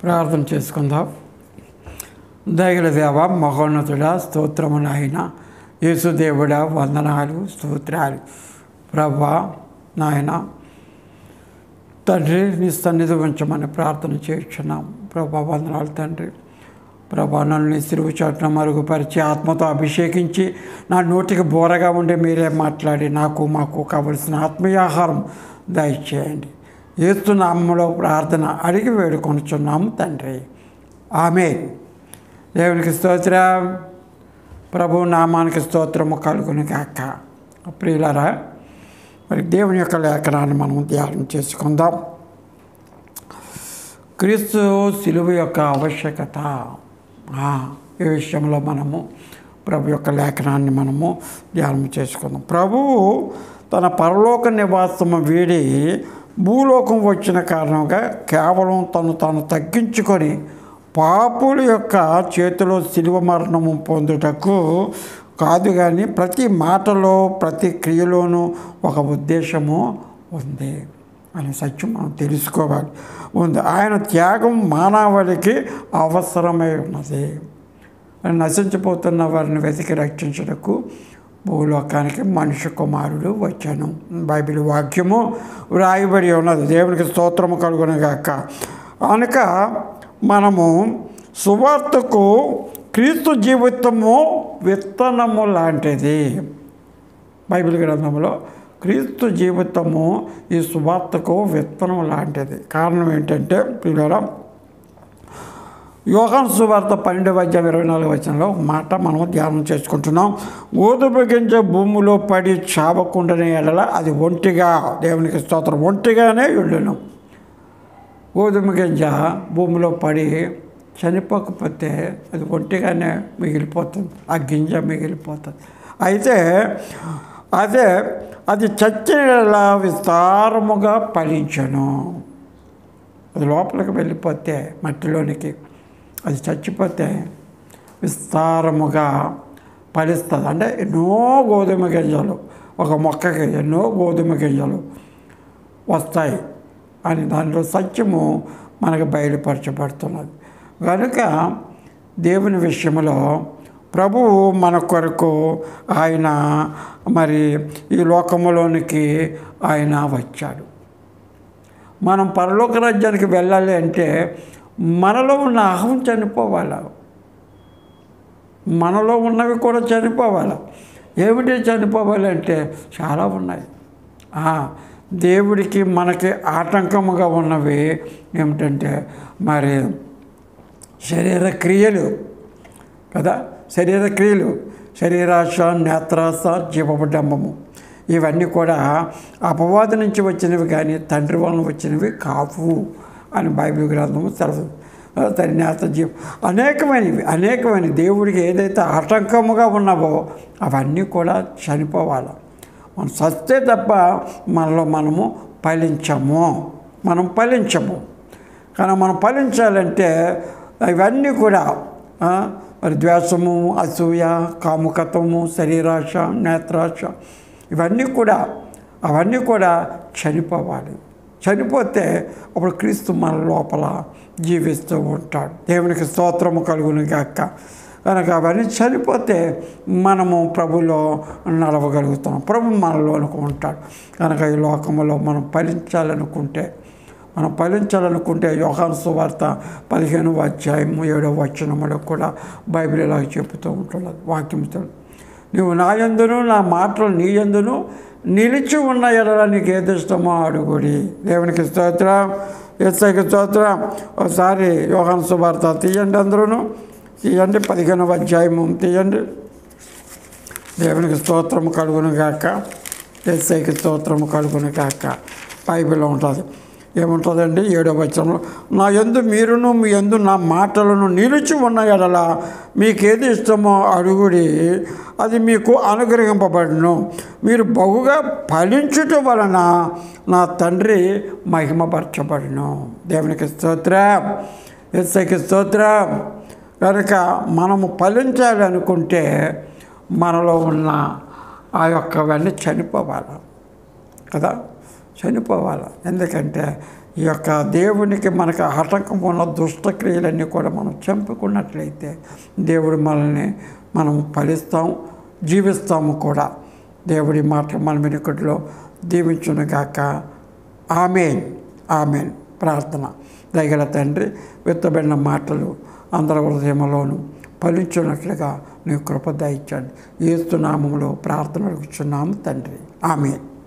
ప్రార్థన చేసుకుందాం. దయగల దేవ, మహోన్నతుడా, స్తోత్రము నాయన. యేసుదేవుడా, వందనాలు, స్తోత్రాలు. ప్రభా నాయన తండ్రి, నీ సన్నిధి ఉంచమని ప్రార్థన చేస్తున్నాం. ప్రభా వందనాలు తండ్రి. ప్రభా నన్ను నీ సిలువ చాటున మరుగుపరిచి ఆత్మతో అభిషేకించి నా నోటికి బోరగా ఉండి మీరే మాట్లాడి మాకు కావలసిన ఆత్మీయాహారం దయచేయండి. యేసు నామములో ప్రార్థన అడిగి వేడుకొనుచున్నాము తండ్రి, ఆమేన్. దేవునికి స్తోత్రం. ప్రభు నామానికి స్తోత్రము కలుగును గాక. ప్రియులారా, మరి దేవుని యొక్క లేఖనాన్ని మనం ధ్యానం చేసుకుందాం. క్రీస్తు సిలువ యొక్క ఆవశ్యకత, ఈ విషయంలో మనము ప్రభు యొక్క లేఖనాన్ని మనము ధ్యానం చేసుకుందాం. ప్రభువు తన పరలోక నివాసము వీడి భూలోకం వచ్చిన కారణంగా కేవలం తాను తగ్గించుకొని పాపుల యొక్క చేతిలో శిలువ మరణము పొందుటకు కాదు, కానీ ప్రతి మాటలో ప్రతి క్రియలోనూ ఒక ఉద్దేశము ఉంది అనే సత్యం మనం తెలుసుకోవాలి. ఆయన త్యాగం మానవాళికి అవసరమై ఉన్నది. నశించిపోతున్న వారిని వెతికి రక్షించుటకు భూలోకానికి మనుష్య కుమారుడు వచ్చాను. బైబిల్ వాక్యము వ్రాయబడి ఉన్నది. దేవునికి స్తోత్రము కలుగునుగాక. కనుక మనము సువార్తకు క్రీస్తు జీవితము విత్తనము లాంటిది. బైబిల్ గ్రంథంలో క్రీస్తు జీవితము ఈ సువార్తకు విత్తనం లాంటిది. కారణం ఏంటంటే పిల్లరా, యోహాను సువార్త 12:24 మాట మనం ధ్యానం చేసుకుంటున్నాం. గోధుమ గింజ భూమిలో పడి చావకుండానే ఎడల అది ఒంటిగా, దేవునికి స్తోత్రం, ఒంటిగానే వెళ్ళను. గోధుమ గింజ భూమిలో పడి చనిపోకపోతే అది ఒంటిగానే మిగిలిపోతుంది, ఆ గింజ మిగిలిపోతుంది. అయితే అది చచ్చిన విస్తారముగా ఫలించను. అది లోపలికి వెళ్ళిపోతే మట్టిలోనికి అది చచ్చిపోతే విస్తారముగా ఫలిస్తుంది. అంటే ఎన్నో గోధుమ గింజలు, ఒక మొక్కకి ఎన్నో గోధుమ గింజలు వస్తాయి అని దానిలో సత్యము మనకు బయలుపరచబడుతున్నది. కనుక దేవుని విషయంలో ప్రభువు మన కొరకు ఆయన మరి ఈ లోకములోనికి ఆయన వచ్చాడు. మనం పరలోక రాజ్యానికి వెళ్ళాలి అంటే మనలో ఉన్న అహం చనిపోవాలి, మనలో ఉన్నవి కూడా చనిపోవాలి. ఏమిటి చనిపోవాలి అంటే చాలా ఉన్నాయి. దేవుడికి మనకి ఆటంకముగా ఉన్నవి ఏమిటంటే మరి శరీర క్రియలు కదా, శరీర క్రియలు, శరీరాశ, నేత్రాశ, జీవడంబము, ఇవన్నీ కూడా అపవాది నుంచి వచ్చినవి కానీ తండ్రి వలన వచ్చినవి కావు అని బైబిల్ గ్రంథము తెలుస్తుంది. నేత జీవ అనేకమైనవి దేవుడికి ఏదైతే ఆటంకముగా ఉన్నావో అవన్నీ కూడా చనిపోవాలి. మనం సస్తే తప్ప మనలో మనము ఫలించము. కానీ మనం ఫలించాలంటే ఇవన్నీ కూడా మరి ద్వేషము, అసూయ, కాముకత్వము, శరీరాశ, నేత్రాశ, అవన్నీ కూడా చనిపోవాలి. చనిపోతే అప్పుడు క్రీస్తు మన లోపల జీవిస్తూ ఉంటాడు. దేవునికి స్తోత్రము కలుగును గాక. కనుక అవన్నీ చనిపోతే మనము ప్రభులో నడవగలుగుతాం, ప్రభు మనలోనికి ఉంటాడు. కనుక ఈ లోకంలో మనం ఫలించాలనుకుంటే యోహాను సువార్త 15:7 కూడా బైబిల్ ఇలా చెబుతూ ఉంటున్నది వాక్యంతో, నువ్వు నా యందును నా మాటలు నీ యందును నిలిచి ఉన్న ఎడల నీకు ఏది ఇష్టమో అడుగుడి. దేవునికి స్తోత్రం, యేసయ్యకి స్తోత్రం. ఒకసారి యోహాను సువార్త తీయండి, అందరూ తీయండి, 15 తీయండి. దేవునికి స్తోత్రము కలుగును గాక, యేసయ్యకి స్తోత్రము కలుగును గాక. బైబిల్లో ఉంటుంది. ఏముంటుందండి? 7వ వచనంలో, నా యందు మీరును మీ యందు నా మాటలను నిలిచి ఉన్న ఎడల మీకేది ఇష్టమో అడుగుడి, అది మీకు అనుగ్రహింపబడును. మీరు బహుగా ఫలించుట వలన నా తండ్రి మహిమపరచబడును. దేవునికి స్తోత్రం, యేసయ్యకి స్తోత్రం. కనుక మనము ఫలించాలి అనుకుంటే మనలో ఉన్న ఆ యొక్కవన్నీ చనిపోవాలి కదా, చనిపోవాలి. ఎందుకంటే ఈ యొక్క దేవునికి మనకు ఆటంకం ఉన్న దుష్టక్రియలన్నీ కూడా మనం చంపుకున్నట్లయితే దేవుడు మనల్ని మనం ఫలిస్తాం, జీవిస్తాము కూడా. దేవుడి మాటలు మన వెనుకట్లో దీవించునుగాక. ఆమేన్, ఆమేన్. ప్రార్థన. దయగల తండ్రి, విత్తబడిన మాటలు అందరి హృదయంలోనూ ఫలించున్నట్లుగా నీ కృప దయచండి. యేసు నామములో ప్రార్థన అడుగుచున్నాము తండ్రి. ఆమేన్.